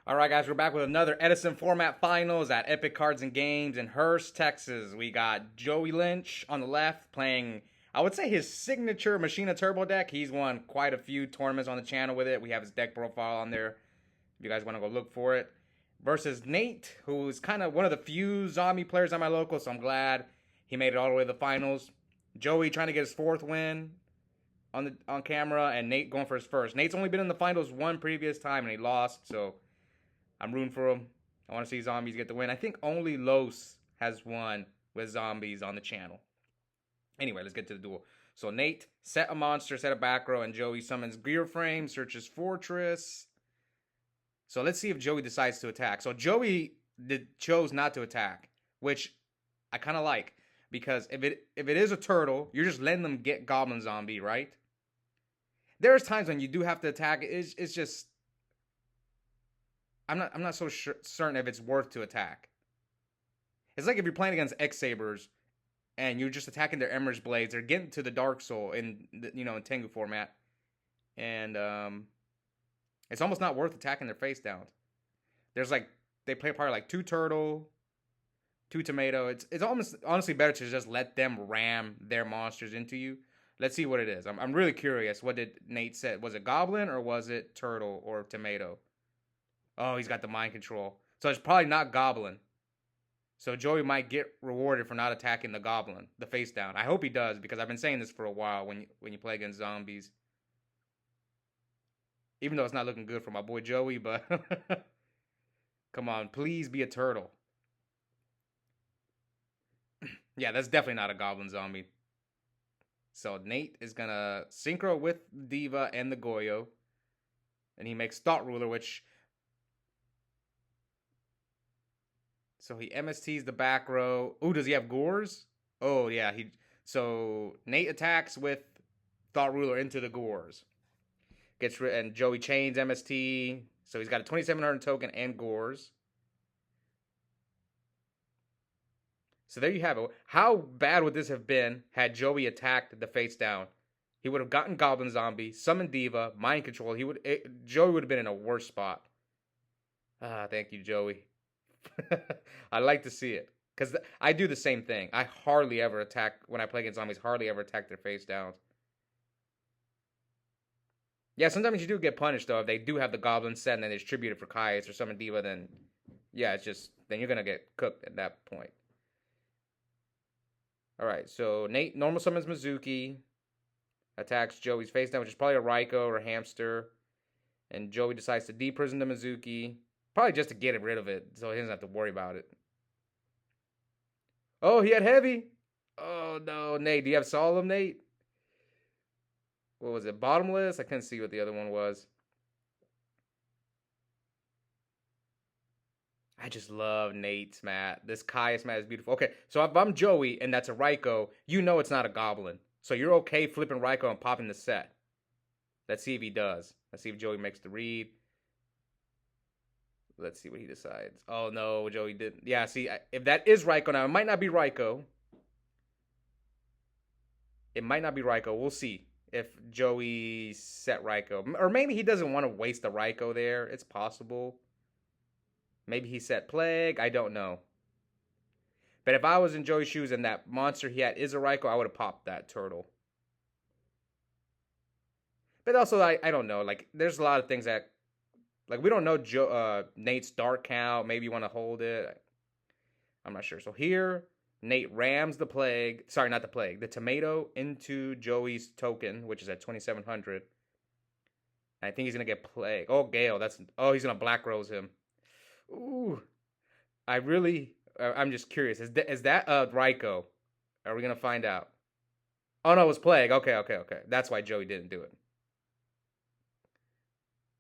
All right, guys, we're back with another Edison format finals at Epic Cards and Games in Hurst, Texas. We got Joey Lynch on the left playing, I would say, his signature Machina Turbo deck. He's won quite a few tournaments on the channel with it. We have his deck profile on there if you guys want to go look for it. Versus Nate, who's kind of one of the few zombie players on my local, so I'm glad he made it all the way to the finals. Joey trying to get his fourth win on camera, and Nate going for his first. Nate's only been in the finals one previous time, and he lost, so I'm rooting for him. I want to see zombies get the win. I think only Los has won with zombies on the channel. Anyway, let's get to the duel. So Nate set a monster, set a back row, and Joey summons Gear Frame, searches Fortress. So let's see if Joey decides to attack. So Joey chose not to attack, which I kind of like, because if it is a turtle, you're just letting them get Goblin Zombie, right? There's times when you do have to attack. It's just I'm not so certain if it's worth to attack. It's like if you're playing against X Sabers and you're just attacking their Emerge Blades. They're getting to the Dark Soul in in Tengu format, and it's almost not worth attacking their face down. There's like they play probably like 2 turtle, 2 tomato. It's almost honestly better to just let them ram their monsters into you. Let's see what it is. I'm really curious. What did Nate say? Was it goblin or was it turtle or tomato? Oh, he's got the mind control. So it's probably not goblin. So Joey might get rewarded for not attacking the goblin, the face down. I hope he does, because I've been saying this for a while when you play against zombies. Even though it's not looking good for my boy Joey, but come on, please be a turtle. Yeah, that's definitely not a goblin zombie. So Nate is gonna synchro with Diva and the Goyo. And he makes Thought Ruler, which... So he MSTs the back row. Ooh, does he have Gores? Oh, yeah. So Nate attacks with Thought Ruler into the Gores. And Joey chains MST. So he's got a 2700 token and Gores. So there you have it. How bad would this have been had Joey attacked the face down? He would have gotten Goblin Zombie, summoned Diva, Mind Control. Joey would have been in a worse spot. Thank you, Joey. I like to see it, because I do the same thing. I hardly ever attack when I play against zombies. Hardly ever attack their face down. Yeah, sometimes you do get punished though if they do have the goblin set and then they distribute it for Kai's or summon Diva. Then yeah, then you're gonna get cooked at that point. All right, so Nate normal summons Mizuki, attacks Joey's face down, which is probably a Raiko or a Hamster, and Joey decides to deprison the Mizuki. Probably just to get rid of it, so he doesn't have to worry about it. Oh, he had heavy. Oh, no. Nate, do you have Solemn, Nate? What was it? Bottomless? I couldn't see what the other one was. I just love Nate's mat. This Caius mat is beautiful. Okay, so if I'm Joey and that's a Raiko, you know it's not a Goblin. So you're okay flipping Raiko and popping the set. Let's see if he does. Let's see if Joey makes the read. Let's see what he decides. Oh, no, Joey didn't. Yeah, see, if that is Raiko now, it might not be Raiko. It might not be Raiko. We'll see if Joey set Raiko. Or maybe he doesn't want to waste the Raiko there. It's possible. Maybe he set Plague. I don't know. But if I was in Joey's shoes and that monster he had is a Raiko, I would have popped that turtle. But also, I don't know. Like, there's a lot of things that... Like, we don't know Nate's dark count. Maybe you want to hold it. I'm not sure. So here, Nate rams the Plague. Sorry, not the Plague. The Tomato into Joey's token, which is at 2,700. I think he's going to get Plague. Oh, Gale. He's going to Black Rose him. Ooh. I'm just curious. Is that Raiko? Are we going to find out? Oh, no, it was Plague. Okay. That's why Joey didn't do it.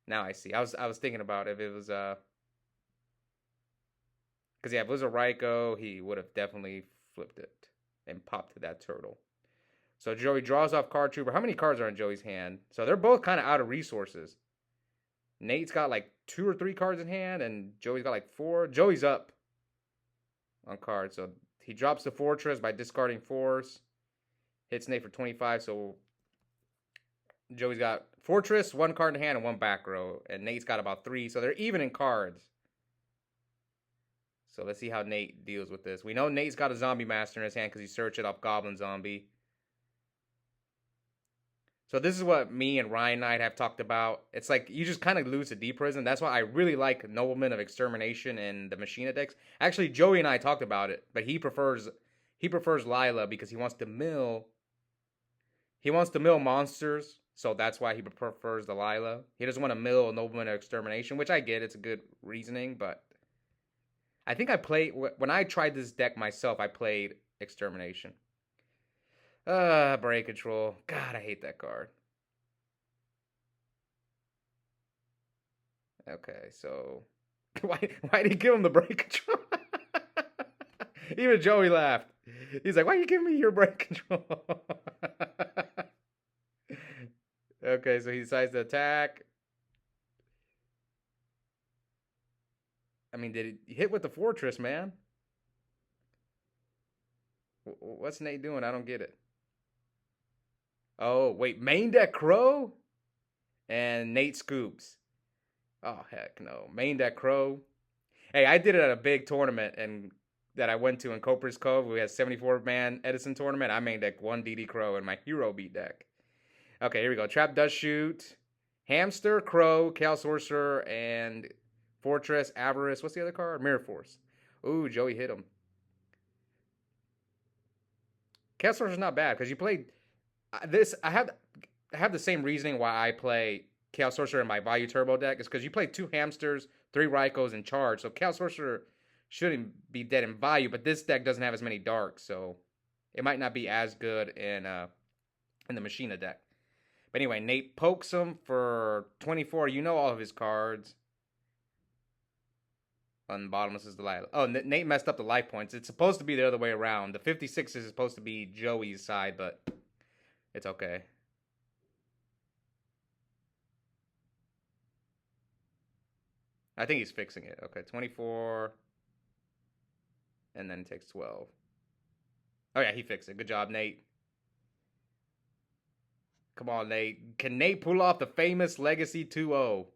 Now I see. I was thinking about if it was because yeah, if it was a Raiko, he would have definitely flipped it and popped to that turtle. So Joey draws off Card Trooper. How many cards are in Joey's hand? So they're both kind of out of resources. Nate's got like 2 or 3 cards in hand, and Joey's got like 4. Joey's up on cards, so he drops the Fortress by discarding Force. Hits Nate for 25, so Joey's got Fortress, one card in hand and one back row. And Nate's got about 3, so they're even in cards. So let's see how Nate deals with this. We know Nate's got a Zombie Master in his hand because he searched it up Goblin Zombie. So this is what me and Ryan Knight have talked about. It's like you just kind of lose to Deep Prison. That's why I really like Nobleman of Extermination and the Machina decks. Actually, Joey and I talked about it, but he prefers Lila because he wants to mill monsters. So that's why he prefers the Lila. He doesn't want to mill a Nobleman of Extermination, which I get. It's a good reasoning, but I think when I tried this deck myself, I played Extermination. Break Control. God, I hate that card. Okay, so why did he give him the Break Control? Even Joey laughed. He's like, "Why are you giving me your Break Control?" Okay, so he decides to attack. I mean, did he hit with the Fortress, man? What's Nate doing? I don't get it. Oh, wait, main deck Crow? And Nate scoops. Oh, heck no. Main deck Crow. Hey, I did it at a big tournament and that I went to in Copper's Cove. We had 74-man Edison tournament. I main deck 1 DD Crow in my Hero Beat deck. Okay, here we go. Trap does shoot. Hamster, Crow, Chaos Sorcerer, and Fortress, Avarice. What's the other card? Mirror Force. Ooh, Joey hit him. Chaos Sorcerer's not bad because you played this. I have the same reasoning why I play Chaos Sorcerer in my Value Turbo deck. Is because you play 2 Hamsters, 3 Raikos, and Charge. So Chaos Sorcerer shouldn't be dead in value, but this deck doesn't have as many darks, so it might not be as good in the Machina deck. But anyway, Nate pokes him for 24. You know all of his cards. On the bottomless is the life. Oh, Nate messed up the life points. It's supposed to be the other way around. The 56 is supposed to be Joey's side, but it's okay. I think he's fixing it. Okay, 24. And then it takes 12. Oh, yeah, he fixed it. Good job, Nate. Come on, Nate. Can Nate pull off the famous Legacy 2-0?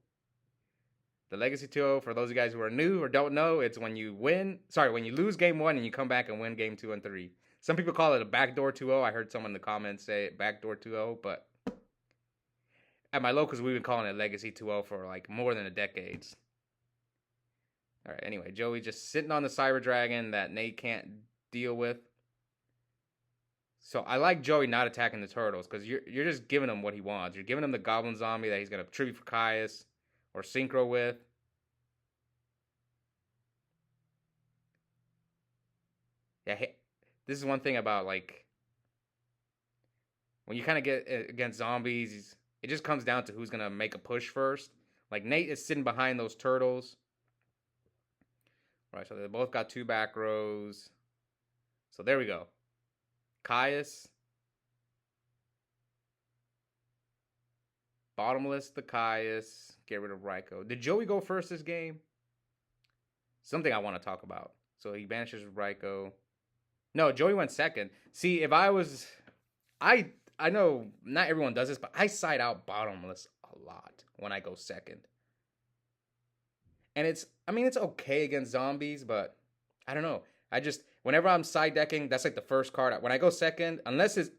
The Legacy 2-0, for those of you guys who are new or don't know, it's when you lose game 1 and you come back and win game 2 and 3. Some people call it a backdoor 2-0. I heard someone in the comments say it, backdoor 2-0, but at my locals, we've been calling it Legacy 2-0 for like more than a decade. All right, anyway, Joey just sitting on the Cyber Dragon that Nate can't deal with. So I like Joey not attacking the turtles because you're just giving him what he wants. You're giving him the Goblin Zombie that he's going to tribute for Caius or Synchro with. Yeah, this is one thing about like when you kind of get against zombies, it just comes down to who's going to make a push first. Like Nate is sitting behind those turtles. All right, so they both got 2 back rows. So there we go. Caius. Bottomless the Caius. Get rid of Raiko. Did Joey go first this game? Something I want to talk about. So he banishes Raiko. No, Joey went second. See, if I was... I know not everyone does this, but I side out Bottomless a lot when I go second. And it's okay against zombies, but I don't know. Whenever I'm side decking, that's like the first card. When I go second, unless if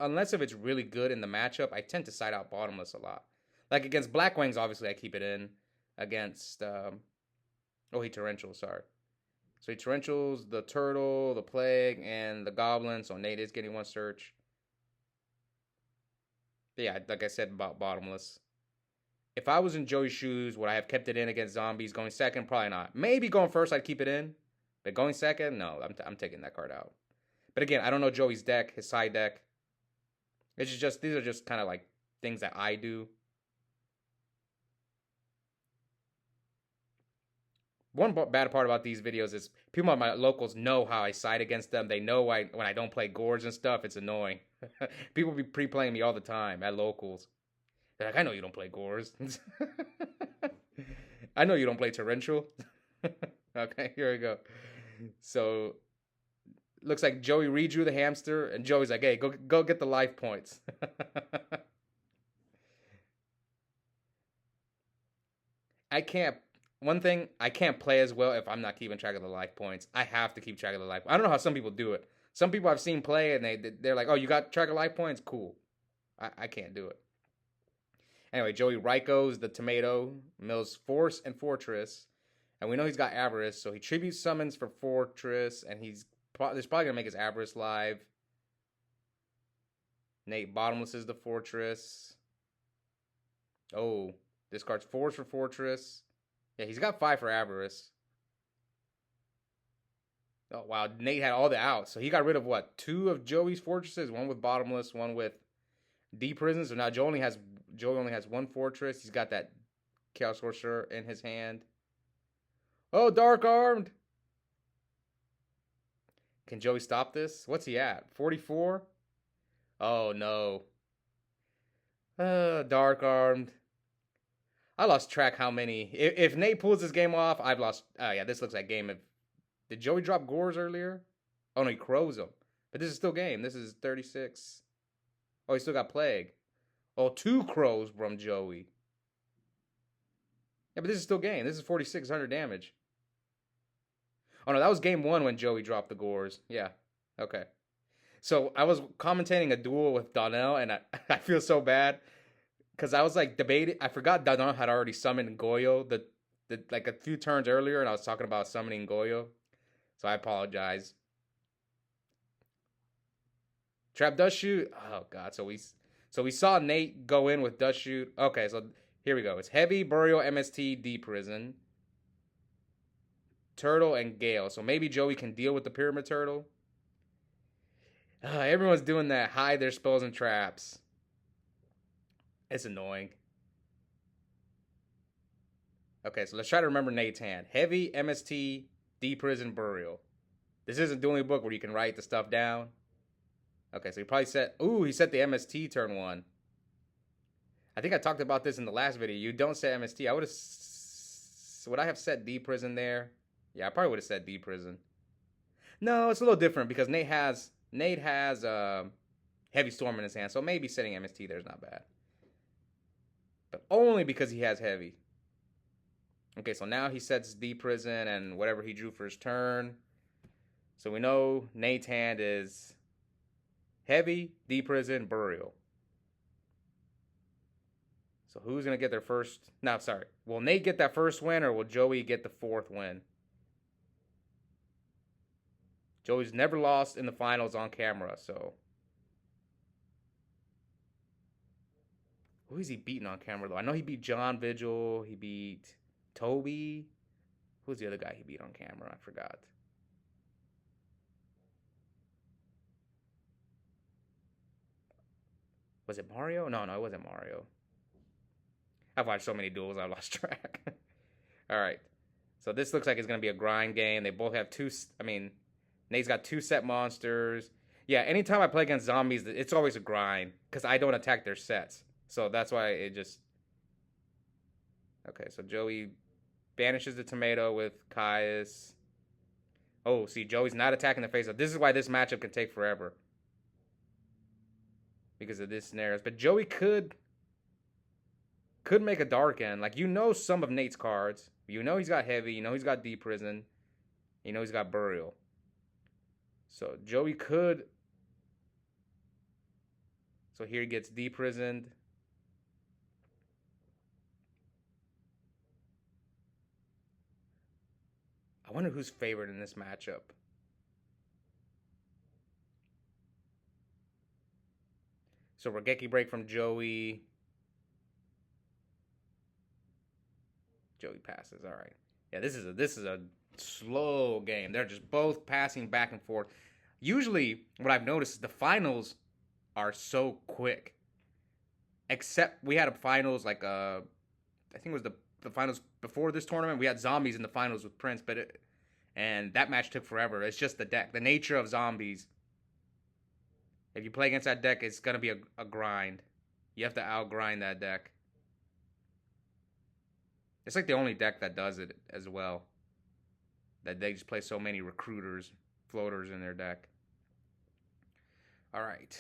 it's really good in the matchup, I tend to side out Bottomless a lot. Like against Black Wings, obviously I keep it in. Against he torrentials, sorry. So he torrentials the turtle, the plague, and the goblin. So Nate is getting 1 search. But yeah, like I said about Bottomless. If I was in Joey's shoes, would I have kept it in against zombies? Going second, probably not. Maybe going first, I'd keep it in. But going second, no, I'm taking that card out. But again, I don't know Joey's deck, his side deck. These are just kind of like things that I do. One bad part about these videos is people at my locals know how I side against them. They know when I don't play Gorge and stuff, it's annoying. People be pre-playing me all the time at locals. They're like, I know you don't play Gores. I know you don't play Torrential. Okay, here we go. So, looks like Joey redrew the hamster, and Joey's like, hey, go get the life points. I can't. One thing, I can't play as well if I'm not keeping track of the life points. I have to keep track of the life. I don't know how some people do it. Some people I've seen play and they're like, oh, you got track of life points? Cool. I can't do it. Anyway, Joey Ryko's the Tomato, Mills Force and Fortress. And we know he's got Avarice, so he tribute summons for Fortress, and there's probably going to make his Avarice live. Nate Bottomless is the Fortress. Oh, discards Force for Fortress. Yeah, he's got 5 for Avarice. Oh, wow. Nate had all the outs. So he got rid of what? 2 of Joey's Fortresses? One with Bottomless, one with D Prison. So now Joey only has 1 Fortress. He's got that Chaos Sorcerer in his hand. Oh, Dark Armed. Can Joey stop this? What's he at? 44? Oh, no. Dark Armed. I lost track how many. If Nate pulls this game off, I've lost. Oh, yeah, this looks like game. Did Joey drop Gores earlier? Oh, no, he crows them. But this is still game. This is 36. Oh, he still got Plague. Oh, 2 crows from Joey. Yeah, but this is still game. This is 4,600 damage. Oh, no, that was game 1 when Joey dropped the Gores. Yeah, okay. So I was commentating a duel with Donnell, and I feel so bad. Because I was like debating. I forgot Donnell had already summoned Goyo like a few turns earlier, and I was talking about summoning Goyo. So I apologize. Trap Dust Shoot. Oh god. So we saw Nate go in with Dust Shoot. Okay, so here we go. It's Heavy, Burial, MST, D Prison, Turtle, and Gale. So maybe Joey can deal with the Pyramid Turtle. Everyone's doing that. Hide their spells and traps. It's annoying. Okay, so let's try to remember Nate's hand. Heavy, MST, D Prison, Burial. This isn't Dueling Book where you can write the stuff down. Okay, so he probably set... Ooh, he set the MST turn 1. I think I talked about this in the last video. You don't set MST. Would I have set D Prison there? Yeah, I probably would have set D Prison. No, it's a little different because Nate has Heavy Storm in his hand, so maybe setting MST there is not bad. But only because he has Heavy. Okay, so now he sets D Prison and whatever he drew for his turn. So we know Nate's hand is Heavy, D Prison, Burial. So who's going to get their first... No, sorry. Will Nate get that first win or will Joey get the 4th win? Joey's never lost in the finals on camera, so... Who is he beating on camera, though? I know he beat John Vigil. He beat Toby. Who's the other guy he beat on camera? I forgot. Was it Mario? No, it wasn't Mario. I've watched so many duels, I've lost track. All right. So this looks like it's going to be a grind game. They both have 2... I mean, Nate's got 2 set monsters. Yeah, anytime I play against zombies, it's always a grind because I don't attack their sets. So that's why it just... Okay, so Joey banishes the tomato with Caius. Oh, see, Joey's not attacking the face-up. This is why this matchup can take forever. Because of this scenarios. But Joey could make a dark end. Like, you know some of Nate's cards. You know he's got Heavy. You know he's got D Prison. You know he's got Burial. So Joey could... So here he gets D Prisoned. I wonder who's favored in this matchup. So Regeki break from Joey. Joey passes. All right. Yeah, this is a slow game. They're just both passing back and forth. Usually, what I've noticed is the finals are so quick. Except we had a finals like I think it was the finals before this tournament. We had zombies in the finals with Prince, and that match took forever. It's just the deck, the nature of zombies. If you play against that deck, it's gonna be a grind. You have to outgrind that deck. It's like the only deck that does it as well. That they just play so many recruiters, floaters in their deck. All right.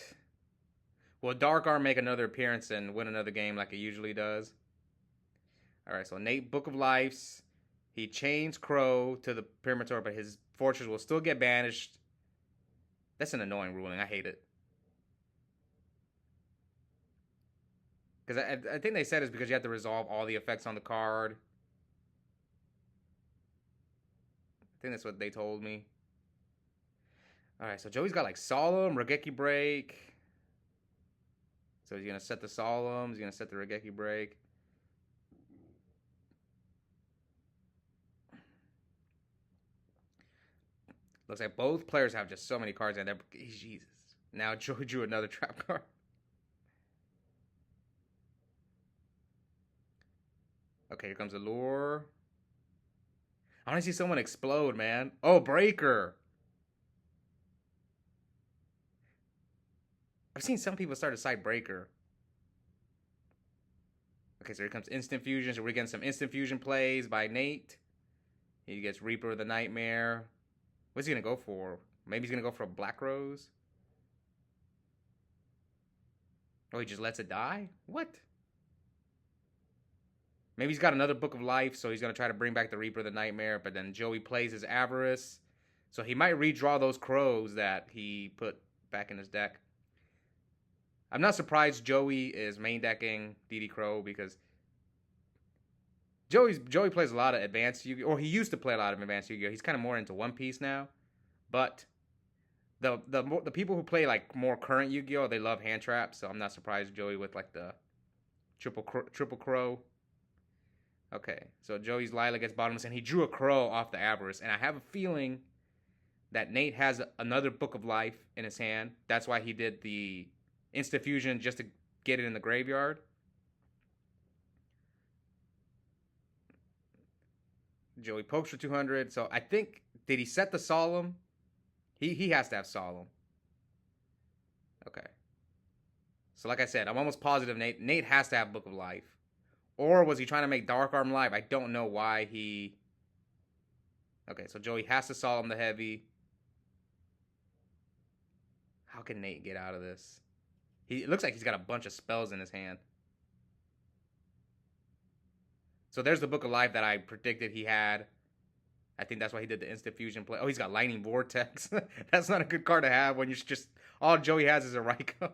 Will Dark Arm make another appearance and win another game like it usually does? All right, so Nate, Book of Lives. He chains Crow to the Pyramid Tower, but his fortress will still get banished. That's an annoying ruling. I hate it. Because I think they said it's because you have to resolve all the effects on the card. I think that's what they told me. Alright, so Joey's got like Solemn, Regeki Break. So he's going to set the Solemn. He's going to set the Regeki Break. Looks like both players have just so many cards in there. Jesus. Now Joey drew another trap card. Okay, here comes the lure. I want to see someone explode, man. Oh, Breaker. I've seen some people start to side Breaker. Okay, so here comes Instant Fusion. So we're getting some Instant Fusion plays by Nate. He gets Reaper of the Nightmare. What's he going to go for? Maybe he's going to go for a Black Rose? Oh, he just lets it die? What? Maybe he's got another Book of Life, so he's going to try to bring back the Reaper of the Nightmare, but then Joey plays his Avarice. So he might redraw those crows that he put back in his deck. I'm not surprised Joey is main decking DD Crow because Joey plays a lot of advanced Yu-Gi-Oh! Or he used to play a lot of advanced Yu-Gi-Oh! He's kind of more into One Piece now. But the people who play like more current Yu-Gi-Oh! They love hand traps, so I'm not surprised Joey with like the triple crow. Okay, so Joey's Lila gets bottomless, and he drew a crow off the Avarice, and I have a feeling that Nate has another Book of Life in his hand. That's why he did the Instant Fusion just to get it in the graveyard. Joey pokes for 200, so I think, did he set the Solemn? He has to have Solemn. Okay. So like I said, I'm almost positive Nate has to have Book of Life. Or was he trying to make Dark Arm live? I don't know why he... Okay, so Joey has to Solemn the Heavy. How can Nate get out of this? It looks like he's got a bunch of spells in his hand. So there's the Book of Life that I predicted he had. I think that's why he did the Instant Fusion play. Oh, he's got Lightning Vortex. That's not a good card to have when you're just... All Joey has is a Raikou.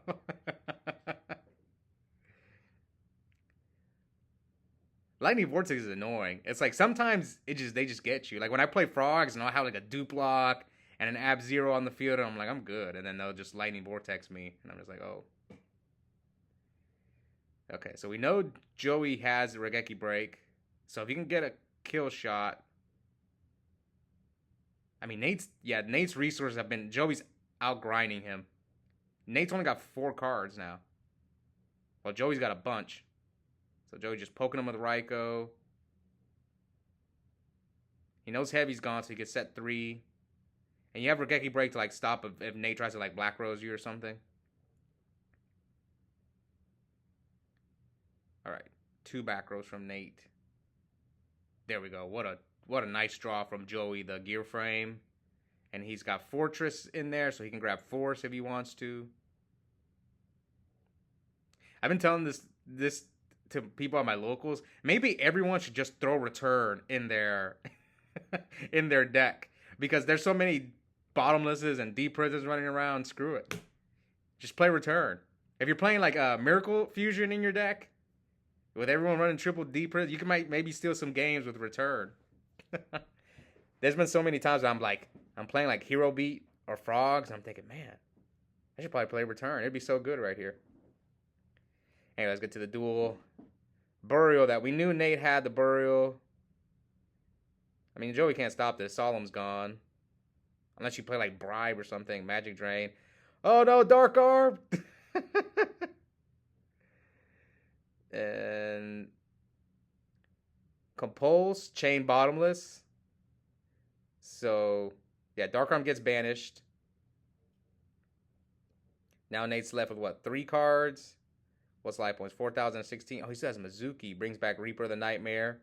Lightning Vortex is annoying. It's like sometimes they just get you. Like when I play Frogs and I'll have like a Duplock and an Ab-Zero on the field and I'm like, I'm good. And then they'll just Lightning Vortex me. And I'm just like, oh. Okay, so we know Joey has the Regeki Break. So if he can get a kill shot. I mean, Nate's resources have been... Joey's out-grinding him. Nate's only got 4 cards now. Well, Joey's got a bunch. So Joey just poking him with Raikou. He knows Heavy's gone, so he can set 3. And you have Regeki Break to like stop if Nate tries to like Black Rose you or something. Alright. 2 back rows from Nate. There we go. What a nice draw from Joey, the gear frame. And he's got Fortress in there, so he can grab Force if he wants to. I've been telling this to people at my locals. Maybe everyone should just throw Return in their in their deck. Because there's so many bottomlesses and deep prisons running around. Screw it. Just play Return. If you're playing like a Miracle Fusion in your deck, with everyone running triple deep prison, you can maybe steal some games with Return. There's been so many times where I'm playing like Hero Beat or Frogs, and I'm thinking, man, I should probably play Return. It'd be so good right here. Anyway, let's get to the duel. Burial that we knew Nate had the Burial. I mean, Joey can't stop this. Solemn's gone. Unless you play like Bribe or something. Magic Drain. Oh no, Dark Arm! And Compulse, Chain Bottomless. So, yeah, Dark Arm gets banished. Now Nate's left with what? 3 cards? What's life points? 4,016. Oh, he still has Mizuki. Brings back Reaper of the Nightmare.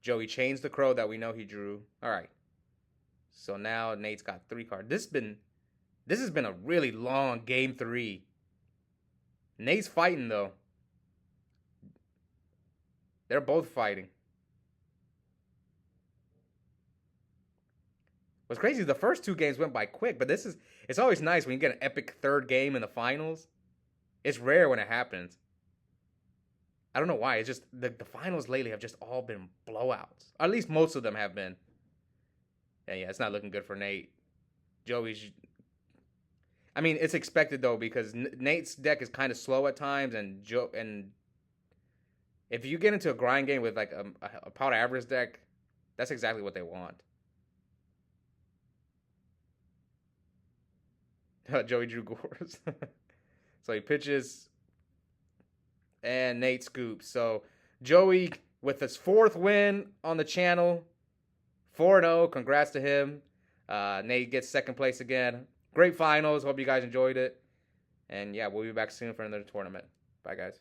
Joey chains the Crow that we know he drew. All right. So now Nate's got 3 cards. This has been a really long game 3. Nate's fighting though. They're both fighting. What's crazy is the first 2 games went by quick, but it's always nice when you get an epic third game in the finals. It's rare when it happens. I don't know why. It's just the finals lately have just all been blowouts. Or at least most of them have been. Yeah, it's not looking good for Nate. Joey's. I mean, it's expected though because Nate's deck is kind of slow at times, and if you get into a grind game with like a power average deck, that's exactly what they want. Joey drew Gores. So he pitches, and Nate scoops. So Joey with his 4th win on the channel, 4-0. Congrats to him. Nate gets 2nd place again. Great finals. Hope you guys enjoyed it. And yeah, we'll be back soon for another tournament. Bye, guys.